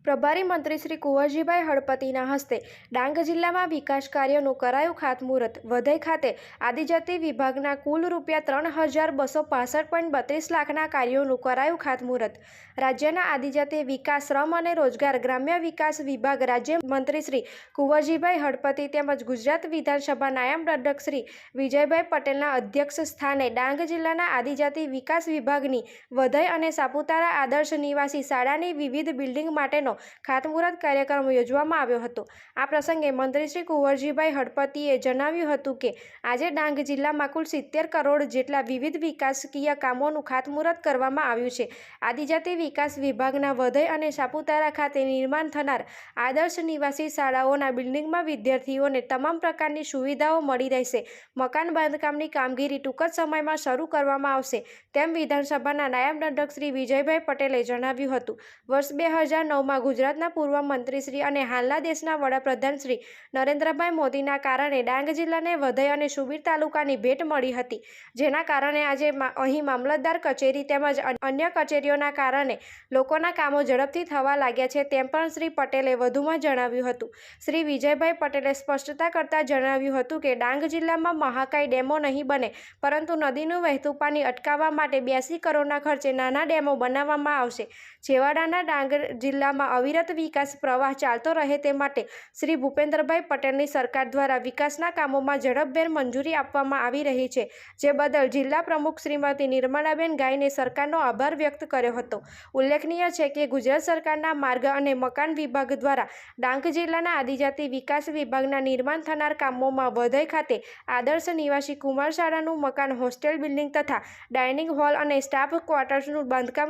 પ્રભારી મંત્રી શ્રી કુંવરજીભાઈ હળપતિના હસ્તે ડાંગ જિલ્લામાં વિકાસ કાર્યોનું કરાયું ખાતમુહૂર્ત। વઘઈ ખાતે આદિજાતિ વિભાગના કુલ ₹3,265.32 લાખના કાર્યોનું કરાયું ખાતમુહૂર્ત। રાજ્યના આદિજાતિ વિકાસ, શ્રમ અને રોજગાર, ગ્રામ્ય વિકાસ વિભાગ રાજ્ય મંત્રી શ્રી કુંવરજીભાઈ હળપતિ તેમજ ગુજરાત વિધાનસભા નાયબ અધ્યક્ષ શ્રી વિજયભાઈ પટેલના અધ્યક્ષ સ્થાને ડાંગ જિલ્લાના આદિજાતિ વિકાસ વિભાગની વઘઈ અને સાપુતારા આદર્શ નિવાસી શાળાની વિવિધ બિલ્ડિંગ માટેનો ખાતમુહૂર્ત કાર્યક્રમ યોજવામાં આવ્યો હતો। આ પ્રસંગે મંત્રી શ્રી કુંવરજીભાઈ હળપતિએ જણાવ્યું હતું કે આજે ડાંગ જિલ્લામાં કુલ 70 કરોડ જેટલા વિવિધ વિકાસકીય કામોનું ખાતમુહૂર્ત કરવામાં આવ્યું છે। આદિજાતિ વિકાસ વિભાગના વઘઈ અને સાપુતારા ખાતે નિર્માણ થનાર આદર્શ નિવાસી શાળાઓના બિલ્ડિંગમાં વિદ્યાર્થીઓને તમામ પ્રકારની સુવિધાઓ મળી રહેશે। મકાન બાંધકામની કામગીરી ટૂંક જ સમયમાં શરૂ કરવામાં આવશે તેમ વિધાનસભાના નાયબ અધ્યક્ષ શ્રી વિજયભાઈ પટેલે જણાવ્યું હતું। વર્ષ 2009માં ગુજરાતના પૂર્વ મંત્રીશ્રી અને હાલના દેશના વડાપ્રધાન શ્રી નરેન્દ્રભાઈ મોદીના કારણે ડાંગ જિલ્લાને વઘઈ અને સુબીર તાલુકાની ભેટ મળી હતી, જેના કારણે આજે અહીં મામલતદાર કચેરી તેમજ અન્ય કચેરીઓના કારણે લોકોના કામો ઝડપથી થવા લાગ્યા છે તેમ પણ શ્રી પટેલે વધુમાં જણાવ્યું હતું। શ્રી વિજયભાઈ પટેલે સ્પષ્ટતા કરતા જણાવ્યું હતું કે ડાંગ જિલ્લામાં મહાકાય ડેમો નહીં બને, પરંતુ નદીનું વહેતું પાણી અટકાવવા માટે 82 કરોડના ખર્ચે નાના ડેમો બનાવવામાં આવશે। છેવાડાના ડાંગ જિલ્લામાં અવિરત વિકાસ પ્રવાહ ચાલતો રહે તે માટે શ્રી ભૂપેન્દ્રભાઈ પટેલની સરકાર દ્વારા વિકાસના કામોમાં ઝડપભેર મંજૂરી આપવામાં આવી રહી છે, જે બદલ જિલ્લા પ્રમુખ શ્રીમતી નિર્મલાબેન ગાયને સરકારનો આભાર વ્યક્ત કર્યો હતો। ઉલ્લેખનીય છે કે ગુજરાત સરકારના માર્ગ અને મકાન વિભાગ દ્વારા ડાંગ જિલ્લાના આદિજાતિ વિકાસ વિભાગના નિર્માણ થનાર કામોમાં વઘઈ ખાતે આદર્શ નિવાસી કુમાર શાળાનું મકાન, હોસ્ટેલ બિલ્ડિંગ તથા ડાઇનિંગ હોલ અને સ્ટાફ ક્વાર્ટર્સનું બાંધકામ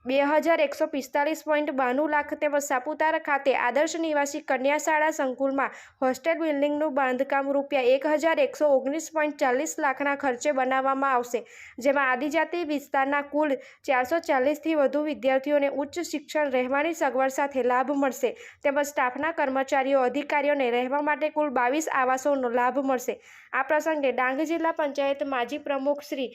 ₹2,145.92 લાખ તેમજ સાપુતારા ખાતે આદર્શ નિવાસી કન્યા શાળા સંકુલમાં હોસ્ટેલ બિલ્ડિંગનું બાંધકામ ₹1,119.40 લાખના ખર્ચે બનાવવામાં આવશે, જેમાં આદિજાતિ વિસ્તારના કુલ 440થી વધુ વિદ્યાર્થીઓને ઉચ્ચ શિક્ષણ, રહેવાની સગવડ સાથે લાભ મળશે તેમજ સ્ટાફના કર્મચારીઓ, અધિકારીઓને રહેવા માટે કુલ 22 આવાસોનો લાભ મળશે। આ પ્રસંગે ડાંગ જિલ્લા પંચાયત માજી પ્રમુખ શ્રી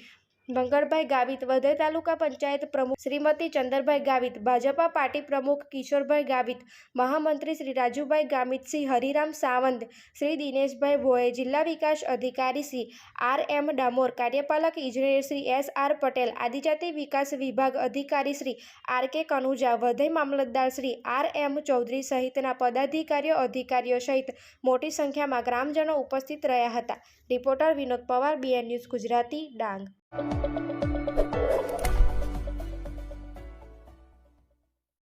બંગરભાઈ ગાવિત, વઘઈ તાલુકા પંચાયત પ્રમુખ શ્રીમતી ચંદરભાઈ ગાવિત, ભાજપા પાર્ટી પ્રમુખ કિશોરભાઈ ગાવિત, મહામંત્રી શ્રી રાજુભાઈ ગામિત, શ્રી હરિરામ સાવંત, શ્રી દિનેશભાઈ ભોએ, જિલ્લા વિકાસ અધિકારી શ્રી R.M. ડામોર, કાર્યપાલક ઇજનેર શ્રી S.R. પટેલ, આદિજાતિ વિકાસ વિભાગ અધિકારી શ્રી R.K. કનુજા, વઘઈ મામલતદાર શ્રી R.M. ચૌધરી સહિતના પદાધિકારીઓ, અધિકારીઓ સહિત મોટી સંખ્યામાં ગ્રામજનો ઉપસ્થિત રહ્યા હતા। Reporter Vinod Pawar, BN news Gujarati, Dang.